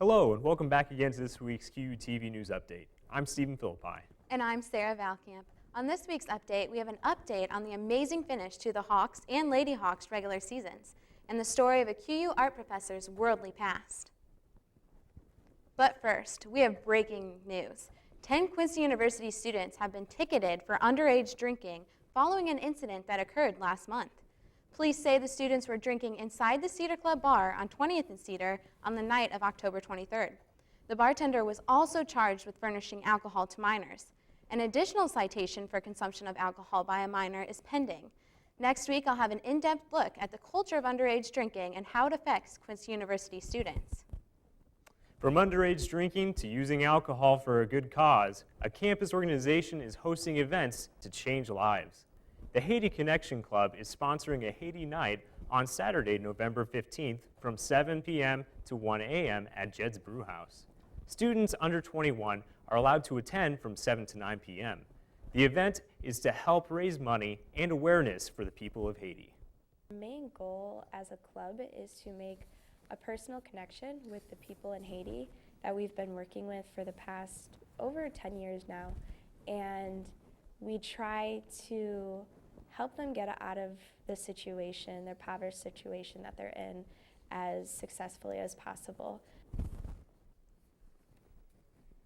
Hello, and welcome back again to this week's QU TV News Update. I'm Stephen Philippi. And I'm Sarah Valkamp. On this week's update, we have an update on the amazing finish to the Hawks and Lady Hawks regular seasons, and the story of a QU art professor's worldly past. But first, we have breaking news. 10 Quincy University students have been ticketed for underage drinking following an incident that occurred last month. Police say the students were drinking inside the Cedar Club bar on 20th and Cedar on the night of October 23rd. The bartender was also charged with furnishing alcohol to minors. An additional citation for consumption of alcohol by a minor is pending. Next week, I'll have an in-depth look at the culture of underage drinking and how it affects Quincy University students. From underage drinking to using alcohol for a good cause, a campus organization is hosting events to change lives. The Haiti Connection Club is sponsoring a Haiti night on Saturday, November 15th from 7 p.m. to 1 a.m. at Jed's Brewhouse. Students under 21 are allowed to attend from 7 to 9 p.m. The event is to help raise money and awareness for the people of Haiti. The main goal as a club is to make a personal connection with the people in Haiti that we've been working with for the past over 10 years now. And we try to help them get out of the situation, their impoverished situation that they're in, as successfully as possible.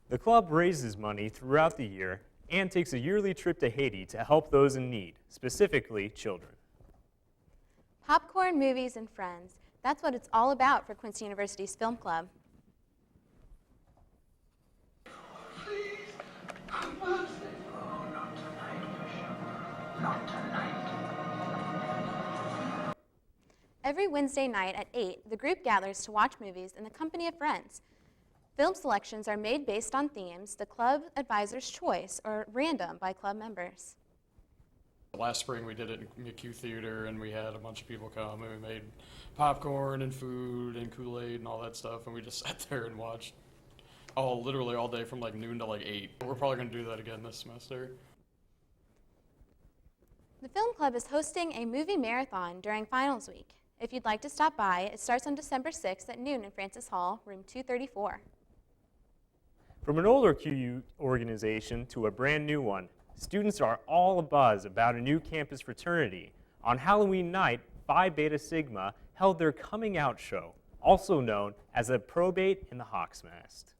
The club raises money throughout the year and takes a yearly trip to Haiti to help those in need, specifically children. Popcorn, movies, and friends. That's what it's all about for Quincy University's Film Club. Every Wednesday night at 8, the group gathers to watch movies in the company of friends. Film selections are made based on themes, the club advisor's choice, or random by club members. Last spring we did it in McHugh Theater, and we had a bunch of people come, and we made popcorn and food and Kool-Aid and all that stuff, and we just sat there and watched literally all day from like noon to like 8. We're probably going to do that again this semester. The Film Club is hosting a movie marathon during finals week. If you'd like to stop by, it starts on December 6th at noon in Francis Hall, room 234. From an older QU organization to a brand new one, students are all abuzz about a new campus fraternity. On Halloween night, Phi Beta Sigma held their coming out show, also known as a probate in the Hawksmast.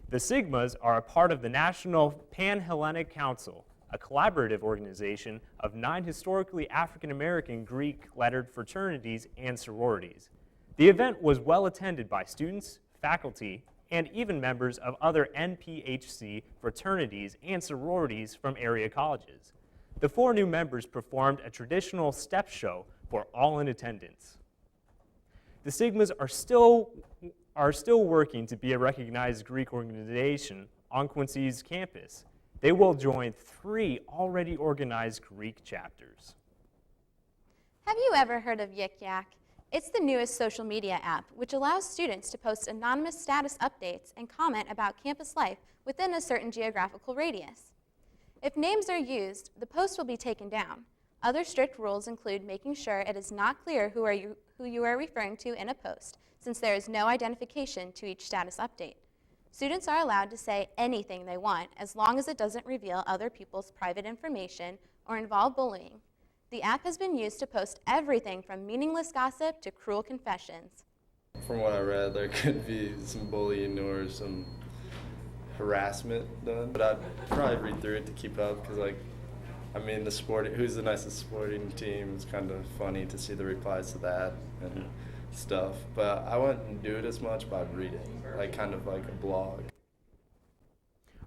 The Sigmas are a part of the National Pan-Hellenic Council, a collaborative organization of 9 historically African-American Greek-lettered fraternities and sororities. The event was well attended by students, faculty, and even members of other NPHC fraternities and sororities from area colleges. The 4 new members performed a traditional step show for all in attendance. The Sigmas are still working to be a recognized Greek organization on Quincy's campus. They will join 3 already organized Greek chapters. Have you ever heard of Yik Yak? It's the newest social media app, which allows students to post anonymous status updates and comment about campus life within a certain geographical radius. If names are used, the post will be taken down. Other strict rules include making sure it is not clear who you are referring to in a post, since there is no identification to each status update. Students are allowed to say anything they want as long as it doesn't reveal other people's private information or involve bullying. The app has been used to post everything from meaningless gossip to cruel confessions. From what I read, there could be some bullying or some harassment done, but I'd probably read through it to keep up because, who's the nicest sporting team? It's kind of funny to see the replies to that and stuff, but I wouldn't do it as much, but I'd read it, kind of like a blog.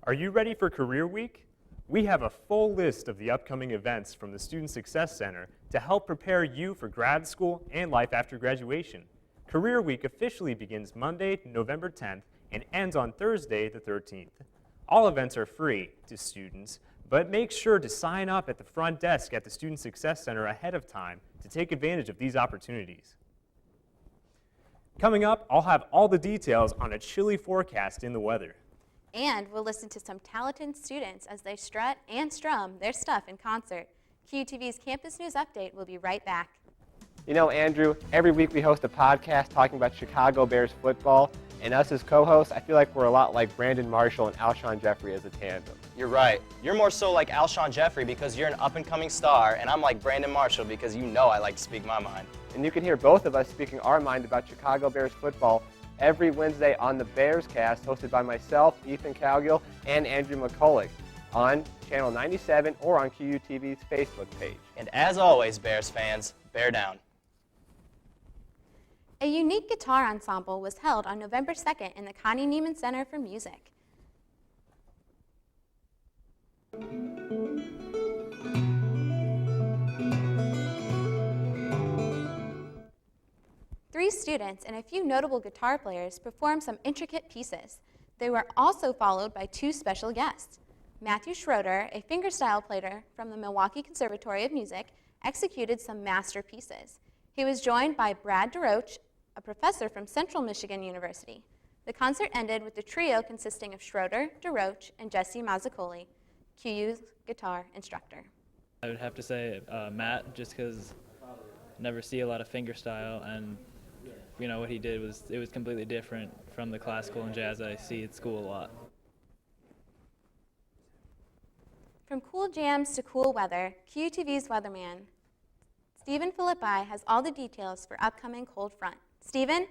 Are you ready for Career Week? We have a full list of the upcoming events from the Student Success Center to help prepare you for grad school and life after graduation. Career Week officially begins Monday, November 10th and ends on Thursday, the 13th. All events are free to students, but make sure to sign up at the front desk at the Student Success Center ahead of time to take advantage of these opportunities. Coming up, I'll have all the details on a chilly forecast in the weather. And we'll listen to some talented students as they strut and strum their stuff in concert. QUTV's Campus News Update will be right back. You know, Andrew, every week we host a podcast talking about Chicago Bears football, and us as co-hosts, I feel like we're a lot like Brandon Marshall and Alshon Jeffrey as a tandem. You're right. You're more so like Alshon Jeffrey because you're an up-and-coming star, and I'm like Brandon Marshall because you know I like to speak my mind. And you can hear both of us speaking our mind about Chicago Bears football every Wednesday on the Bears Cast, hosted by myself, Ethan Cowgill, and Andrew McCulloch on Channel 97 or on QUTV's Facebook page. And as always, Bears fans, bear down. A unique guitar ensemble was held on November 2nd in the Connie Neiman Center for Music. Three students and a few notable guitar players performed some intricate pieces. They were also followed by two special guests. Matthew Schroeder, a fingerstyle player from the Milwaukee Conservatory of Music, executed some masterpieces. He was joined by Brad DeRoche, a professor from Central Michigan University. The concert ended with a trio consisting of Schroeder, DeRoche, and Jesse Mazzacoli, QU's guitar instructor. I would have to say Matt, just because I never see a lot of fingerstyle, and you know what he did was completely different from the classical and jazz I see at school a lot. From cool jams to cool weather, QUTV's weatherman, Stephen Philippi, has all the details for upcoming cold front. Stephen?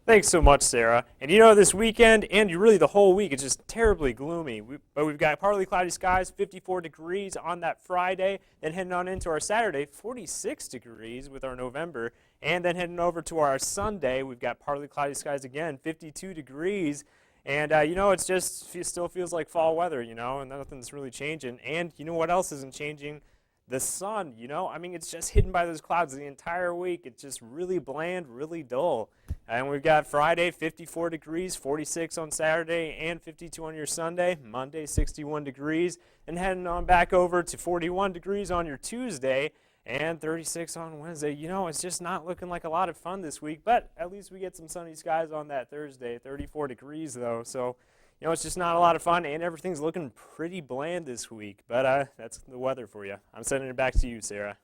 Thanks so much, Sarah. And you know, this weekend and really the whole week, it's just terribly gloomy. But we've got partly cloudy skies, 54 degrees on that Friday. Then heading on into our Saturday, 46 degrees with our November. And then heading over to our Sunday, we've got partly cloudy skies again, 52 degrees. And, you know, it still feels like fall weather, you know, and nothing's really changing. And you know what else isn't changing? The sun, you know, I mean, it's just hidden by those clouds the entire week. It's just really bland, really dull. And we've got Friday, 54 degrees, 46 on Saturday, and 52 on your Sunday. Monday, 61 degrees. And heading on back over to 41 degrees on your Tuesday, and 36 on Wednesday. You know, it's just not looking like a lot of fun this week, but at least we get some sunny skies on that Thursday. 34 degrees, though, so you know, it's just not a lot of fun, and everything's looking pretty bland this week. But that's the weather for you. I'm sending it back to you, Sarah.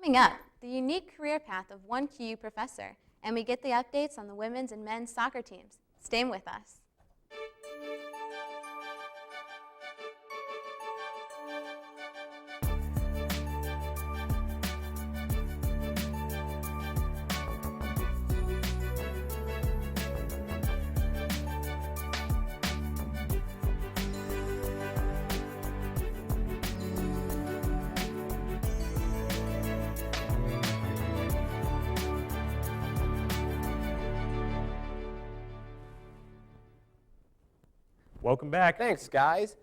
Coming up, the unique career path of one QU professor, and we get the updates on the women's and men's soccer teams. Stay with us. Welcome back. Thanks, guys.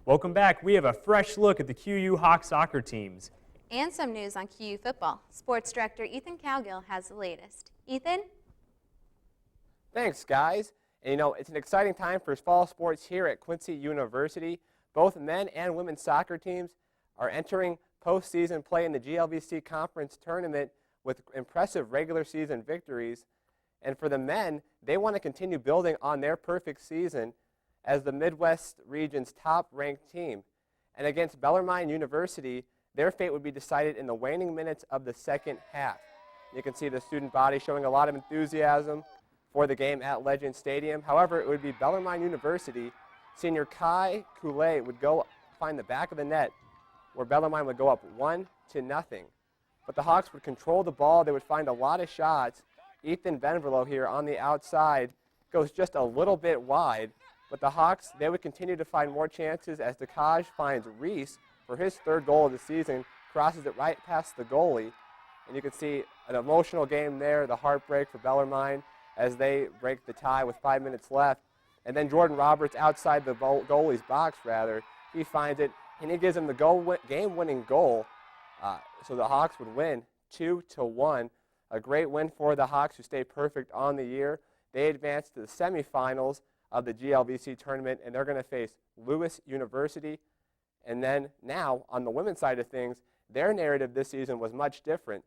Welcome back. We have a fresh look at the QU Hawk soccer teams. And some news on QU football. Sports Director Ethan Cowgill has the latest. Ethan? Thanks, guys. And you know, it's an exciting time for fall sports here at Quincy University. Both men and women's soccer teams are entering postseason play in the GLVC Conference Tournament with impressive regular season victories. And for the men, they want to continue building on their perfect season as the Midwest region's top-ranked team. And against Bellarmine University, their fate would be decided in the waning minutes of the second half. You can see the student body showing a lot of enthusiasm for the game at Legend Stadium. However, it would be Bellarmine University. Senior Kai Koulé would go find the back of the net, where Bellarmine would go up 1-0. But the Hawks would control the ball. They would find a lot of shots. Ethan Benverlo here on the outside goes just a little bit wide. But the Hawks, they would continue to find more chances as Dekaj finds Reese for his third goal of the season, crosses it right past the goalie. And you can see an emotional game there, the heartbreak for Bellarmine as they break the tie with 5 minutes left. And then Jordan Roberts outside the goalie's box, he finds it, and he gives him the game-winning goal. So the Hawks would win 2-1. A great win for the Hawks, who stay perfect on the year. They advance to the semifinals of the GLVC tournament, and they're going to face Lewis University. And then now, on the women's side of things, their narrative this season was much different,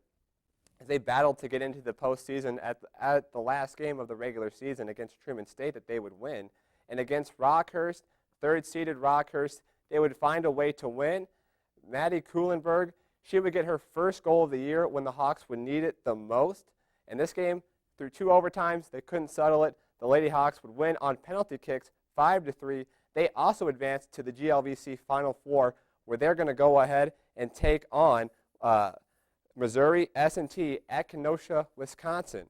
as they battled to get into the postseason at the last game of the regular season against Truman State that they would win. And against Rockhurst, third-seeded Rockhurst, they would find a way to win. Maddie Kuhlenberg, she would get her first goal of the year when the Hawks would need it the most. In this game, through 2 overtimes, they couldn't settle it. The Lady Hawks would win on penalty kicks 5-3. They also advanced to the GLVC Final Four, where they're going to go ahead and take on Missouri S&T at Kenosha, Wisconsin.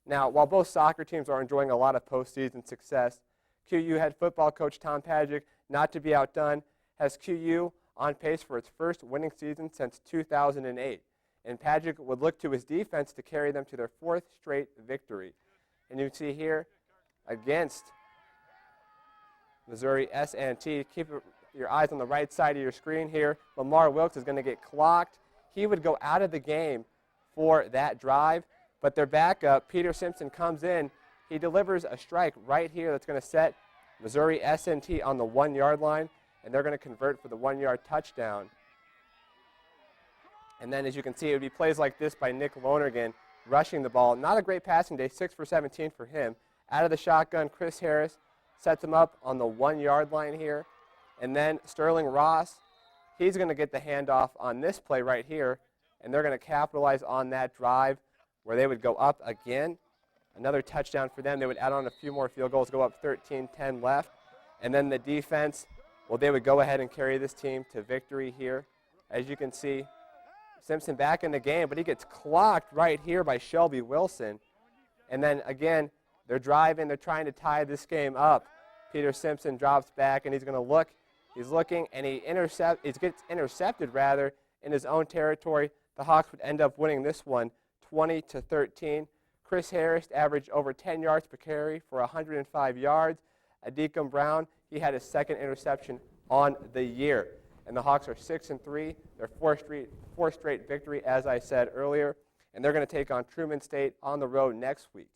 Now, while both soccer teams are enjoying a lot of postseason success, QU head football coach Tom Pagic, not to be outdone, has QU on pace for its first winning season since 2008. And Pagic would look to his defense to carry them to their 4th straight victory. And you can see here against Missouri S&T, keep your eyes on the right side of your screen here. Lamar Wilkes is going to get clocked. He would go out of the game for that drive, but their backup, Peter Simpson, comes in. He delivers a strike right here that's going to set Missouri S&T on the 1-yard line, and they're going to convert for the 1-yard touchdown. And then, as you can see, it would be plays like this by Nick Lonergan rushing the ball. Not a great passing day, 6 for 17 for him. Out of the shotgun, Chris Harris sets him up on the 1-yard line here. And then Sterling Ross, he's going to get the handoff on this play right here, and they're going to capitalize on that drive where they would go up again. Another touchdown for them. They would add on a few more field goals, go up 13-10 left. And then the defense, well, they would go ahead and carry this team to victory here. As you can see, Simpson back in the game, but he gets clocked right here by Shelby Wilson. And then again, they're driving, they're trying to tie this game up. Peter Simpson drops back, and he's going to look. He's looking, and he gets intercepted rather in his own territory. The Hawks would end up winning this one 20-13. Chris Harris averaged over 10 yards per carry for 105 yards. Adekum Brown, he had his 2nd interception on the year. And the Hawks are 6-3. Their 4th straight victory, as I said earlier. And they're going to take on Truman State on the road next week.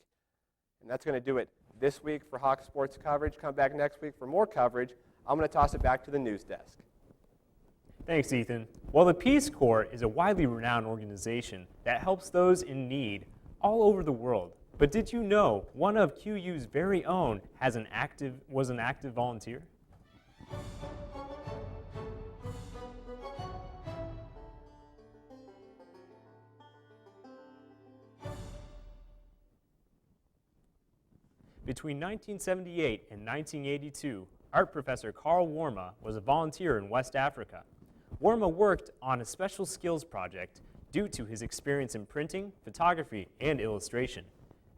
And that's going to do it this week for Hawks sports coverage. Come back next week for more coverage. I'm going to toss it back to the news desk. Thanks, Ethan. Well, the Peace Corps is a widely renowned organization that helps those in need all over the world. But did you know one of QU's very own was an active volunteer? Between 1978 and 1982, art professor Carl Warma was a volunteer in West Africa. Warma worked on a special skills project due to his experience in printing, photography, and illustration.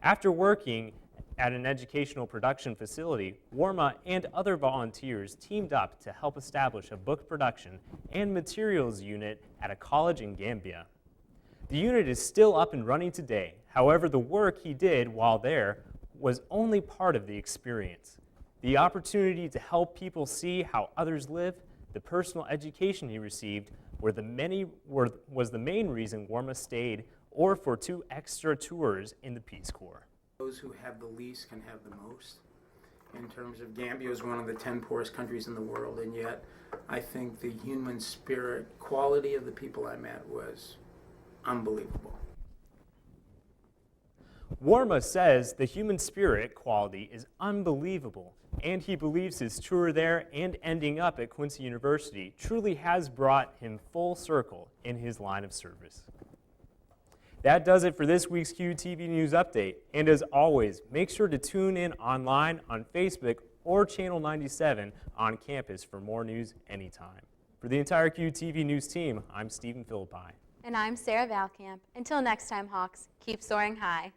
After working at an educational production facility, Warma and other volunteers teamed up to help establish a book production and materials unit at a college in Gambia. The unit is still up and running today. However, the work he did while there was only part of the experience. The opportunity to help people see how others live, the personal education he received, was the main reason Warma stayed, or for 2 extra tours in the Peace Corps. Those who have the least can have the most. In terms of Gambia is one of the 10 poorest countries in the world, and yet I think the human spirit quality of the people I met was unbelievable. Warma says the human spirit quality is unbelievable, and he believes his tour there and ending up at Quincy University truly has brought him full circle in his line of service. That does it for this week's QTV News Update, and as always, make sure to tune in online on Facebook or Channel 97 on campus for more news anytime. For the entire QTV News team, I'm Stephen Philippi. And I'm Sarah Valkamp. Until next time, Hawks, keep soaring high.